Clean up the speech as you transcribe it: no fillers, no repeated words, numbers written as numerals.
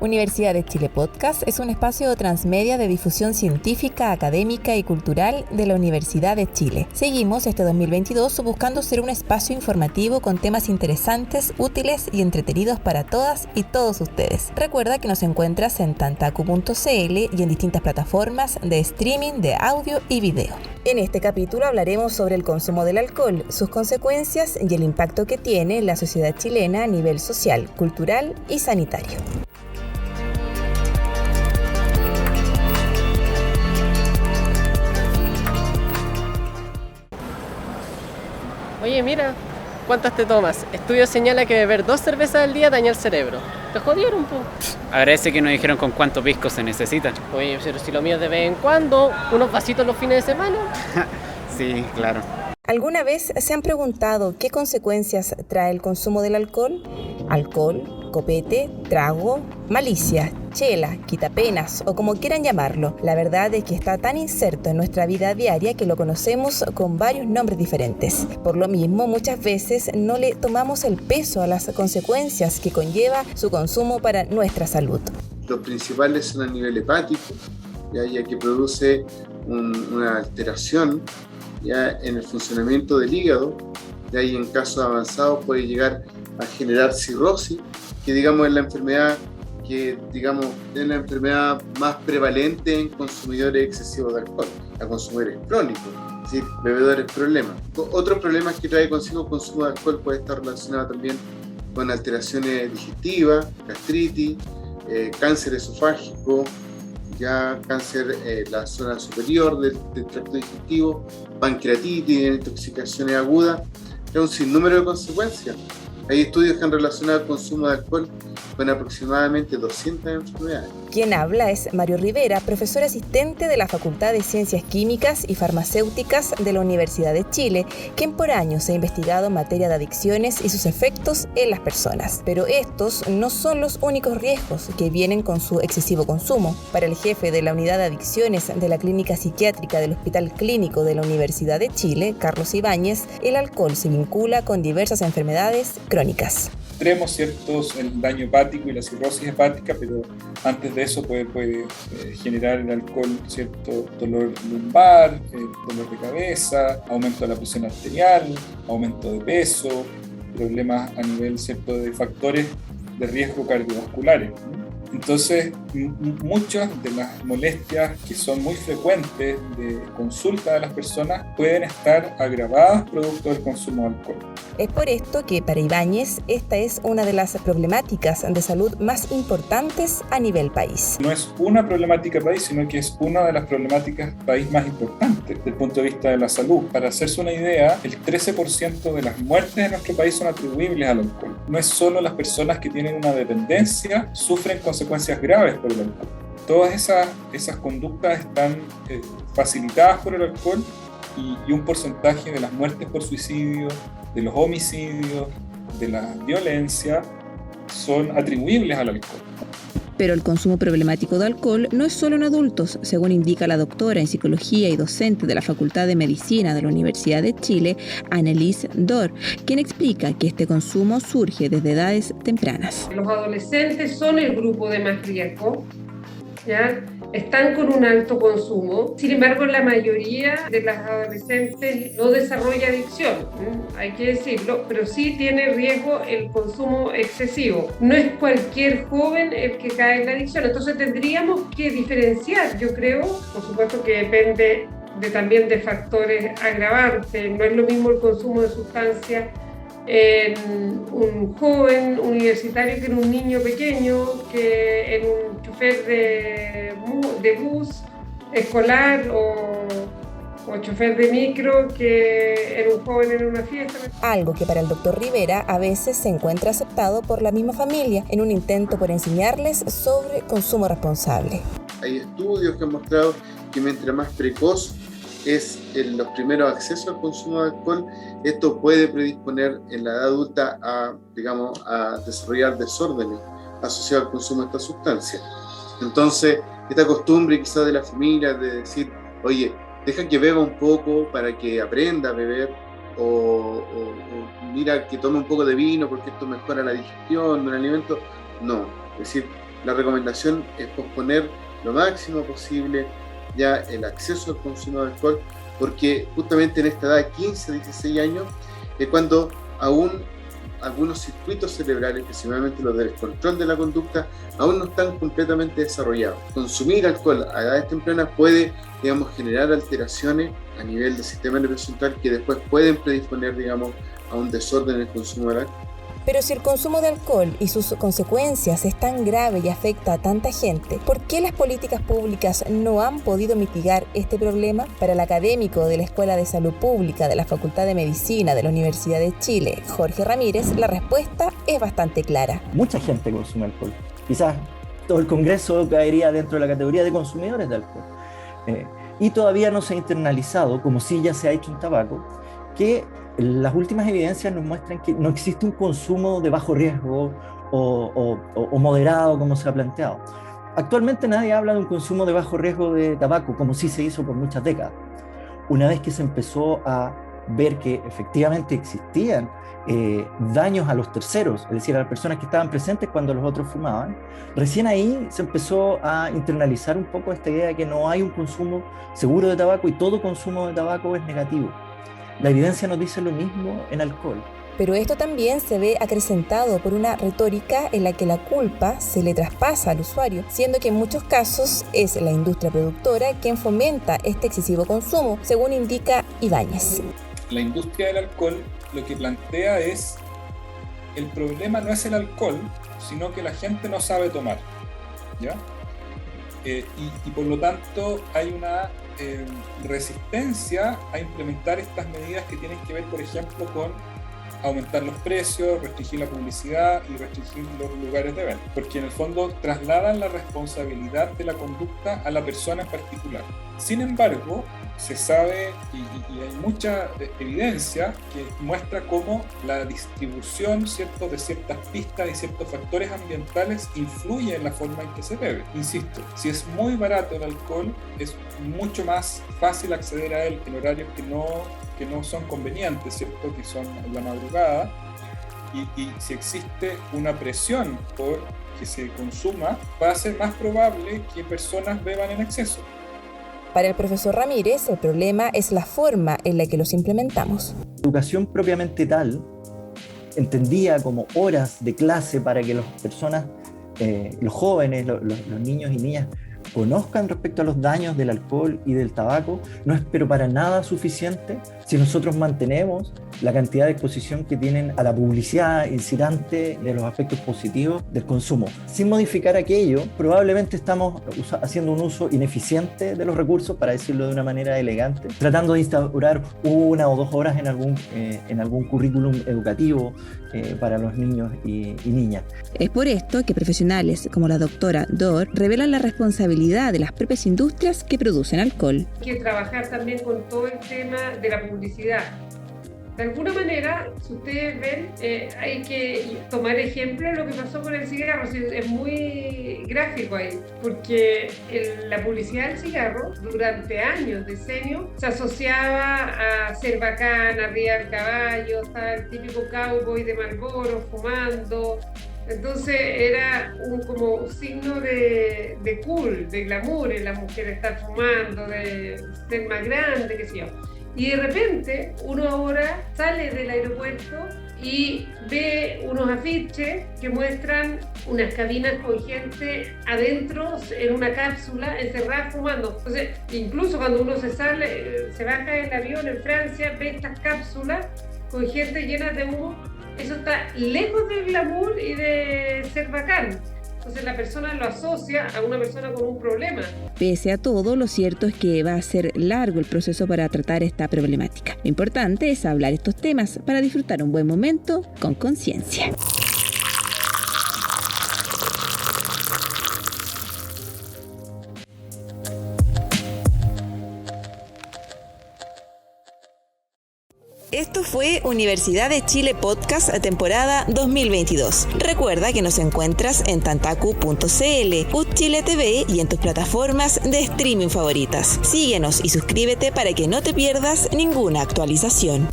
Universidad de Chile Podcast es un espacio transmedia de difusión científica, académica y cultural de la Universidad de Chile. Seguimos este 2022 buscando ser un espacio informativo con temas interesantes, útiles y entretenidos para todas y todos ustedes. Recuerda que nos encuentras en tantacu.cl y en distintas plataformas de streaming de audio y video. En este capítulo hablaremos sobre el consumo del alcohol, sus consecuencias y el impacto que tiene en la sociedad chilena a nivel social, cultural y sanitario. Oye, mira, ¿cuántas te tomas? Estudio señala que beber 2 cervezas al día daña el cerebro. Te jodieron, po. Agradece que nos dijeron con cuántos piscos se necesita. Oye, pero si lo mío es de vez en cuando, unos vasitos los fines de semana. Sí, claro. ¿Alguna vez se han preguntado qué consecuencias trae el consumo del alcohol? Alcohol, copete, trago, malicia, chela, quitapenas o como quieran llamarlo. La verdad es que está tan inserto en nuestra vida diaria que lo conocemos con varios nombres diferentes. Por lo mismo, muchas veces no le tomamos el peso a las consecuencias que conlleva su consumo para nuestra salud. Los principales son a nivel hepático, ya que produce una alteración ya en el funcionamiento del hígado, y en casos avanzados puede llegar a generar cirrosis, que digamos es la enfermedad más prevalente en consumidores excesivos de alcohol, a consumidores crónicos, es decir, bebedores problemas. Otros problemas que trae consigo el consumo de alcohol puede estar relacionado también con alteraciones digestivas, gastritis, cáncer esofágico, ya cáncer la zona superior del tracto digestivo, pancreatitis, intoxicaciones agudas, es un sinnúmero de consecuencias. Hay estudios que han relacionado el consumo de alcohol con aproximadamente 200 enfermedades. Quien habla es Mario Rivera, profesor asistente de la Facultad de Ciencias Químicas y Farmacéuticas de la Universidad de Chile, quien por años ha investigado en materia de adicciones y sus efectos en las personas. Pero estos no son los únicos riesgos que vienen con su excesivo consumo. Para el jefe de la Unidad de Adicciones de la Clínica Psiquiátrica del Hospital Clínico de la Universidad de Chile, Carlos Ibáñez, el alcohol se vincula con diversas enfermedades crónicas. Extremos, ¿cierto? El daño hepático y la cirrosis hepática, pero antes de eso puede generar el alcohol, ¿cierto? Dolor lumbar, dolor de cabeza, aumento de la presión arterial, aumento de peso, problemas a nivel, ¿cierto?, de factores de riesgo cardiovasculares. Entonces, muchas de las molestias que son muy frecuentes de consulta de las personas pueden estar agravadas producto del consumo de alcohol. Es por esto que para Ibáñez esta es una de las problemáticas de salud más importantes a nivel país. No es una problemática país, sino que es una de las problemáticas país más importantes desde el punto de vista de la salud. Para hacerse una idea, el 13% de las muertes en nuestro país son atribuibles al alcohol. No es solo las personas que tienen una dependencia sufren consecuencias graves por el alcohol. Todas esas conductas están facilitadas por el alcohol y un porcentaje de las muertes por suicidio, de los homicidios, de la violencia, son atribuibles al alcohol. Pero el consumo problemático de alcohol no es solo en adultos, según indica la doctora en psicología y docente de la Facultad de Medicina de la Universidad de Chile, Annelies Dor, quien explica que este consumo surge desde edades tempranas. Los adolescentes son el grupo de más riesgo, ¿ya? Están con un alto consumo. Sin embargo, la mayoría de las adolescentes no desarrolla adicción, hay que decirlo, pero sí tiene riesgo el consumo excesivo. No es cualquier joven el que cae en la adicción, entonces tendríamos que diferenciar, yo creo, por supuesto que depende también de factores agravantes. No es lo mismo el consumo de sustancias en un joven universitario que en un niño pequeño, que en un chofer de bus escolar o chofer de micro, que en un joven en una fiesta. Algo que para el doctor Rivera a veces se encuentra aceptado por la misma familia en un intento por enseñarles sobre consumo responsable. Hay estudios que han mostrado que mientras más precoz es los primeros accesos al consumo de alcohol, esto puede predisponer en la edad adulta a desarrollar desórdenes asociados al consumo de esta sustancia. Entonces, esta costumbre quizás de la familia de decir, oye, deja que beba un poco para que aprenda a beber, o mira que tome un poco de vino porque esto mejora la digestión del alimento. No, es decir, la recomendación es posponer lo máximo posible ya el acceso al consumo de alcohol, porque justamente en esta edad de 15 a 16 años es cuando aún algunos circuitos cerebrales, principalmente los del control de la conducta, aún no están completamente desarrollados. Consumir alcohol a edades tempranas puede, generar alteraciones a nivel del sistema nervioso central que después pueden predisponer, a un desorden en el consumo del alcohol. Pero si el consumo de alcohol y sus consecuencias es tan grave y afecta a tanta gente, ¿por qué las políticas públicas no han podido mitigar este problema? Para el académico de la Escuela de Salud Pública de la Facultad de Medicina de la Universidad de Chile, Jorge Ramírez, la respuesta es bastante clara. Mucha gente consume alcohol. Quizás todo el Congreso caería dentro de la categoría de consumidores de alcohol. Y todavía no se ha internalizado, como sí ya se ha hecho en tabaco, que las últimas evidencias nos muestran que no existe un consumo de bajo riesgo o moderado como se ha planteado. Actualmente nadie habla de un consumo de bajo riesgo de tabaco, como sí se hizo por muchas décadas. Una vez que se empezó a ver que efectivamente existían daños a los terceros, es decir, a las personas que estaban presentes cuando los otros fumaban, recién ahí se empezó a internalizar un poco esta idea de que no hay un consumo seguro de tabaco y todo consumo de tabaco es negativo. La evidencia nos dice lo mismo en alcohol. Pero esto también se ve acrecentado por una retórica en la que la culpa se le traspasa al usuario, siendo que en muchos casos es la industria productora quien fomenta este excesivo consumo, según indica Ibáñez. La industria del alcohol lo que plantea es: el problema no es el alcohol, sino que la gente no sabe tomar, ¿ya? Y por lo tanto hay una resistencia a implementar estas medidas que tienen que ver, por ejemplo, con aumentar los precios, restringir la publicidad y restringir los lugares de venta, porque en el fondo trasladan la responsabilidad de la conducta a la persona en particular. Sin embargo, se sabe y hay mucha evidencia que muestra cómo la distribución, ¿cierto?, de ciertas pistas y ciertos factores ambientales influye en la forma en que se bebe. Insisto, si es muy barato el alcohol, es mucho más fácil acceder a él en horarios que no son convenientes, ¿cierto?, que son en la madrugada, y si existe una presión por que se consuma, va a ser más probable que personas beban en exceso. Para el profesor Ramírez, el problema es la forma en la que los implementamos. Educación propiamente tal, entendida como horas de clase para que las personas, los jóvenes, los niños y niñas, conozcan respecto a los daños del alcohol y del tabaco, no es pero para nada suficiente si nosotros mantenemos la cantidad de exposición que tienen a la publicidad incitante de los aspectos positivos del consumo. Sin modificar aquello, probablemente estamos haciendo un uso ineficiente de los recursos, para decirlo de una manera elegante, tratando de instaurar 1 o 2 horas en algún currículum educativo para los niños y niñas. Es por esto que profesionales como la doctora Dor revelan la responsabilidad de las propias industrias que producen alcohol. Hay que trabajar también con todo el tema de la publicidad. De alguna manera, si ustedes ven, hay que tomar ejemplo de lo que pasó con el cigarro. Es muy gráfico ahí, porque la publicidad del cigarro durante años, decenios, se asociaba a ser bacán, arriba del caballo, estaba el típico cowboy de Marlboro fumando. Entonces era como signo de cool, de glamour en la mujer estar fumando, de ser más grande, qué sé yo. Y de repente uno ahora sale del aeropuerto y ve unos afiches que muestran unas cabinas con gente adentro en una cápsula encerrada fumando. Entonces, incluso cuando uno se baja del avión en Francia, ve estas cápsulas con gente llena de humo. Eso está lejos del glamour y de ser bacán. Entonces la persona lo asocia a una persona con un problema. Pese a todo, lo cierto es que va a ser largo el proceso para tratar esta problemática. Lo importante es hablar estos temas para disfrutar un buen momento con conciencia. Esto fue Universidad de Chile Podcast temporada 2022. Recuerda que nos encuentras en tantacu.cl, UChile TV y en tus plataformas de streaming favoritas. Síguenos y suscríbete para que no te pierdas ninguna actualización.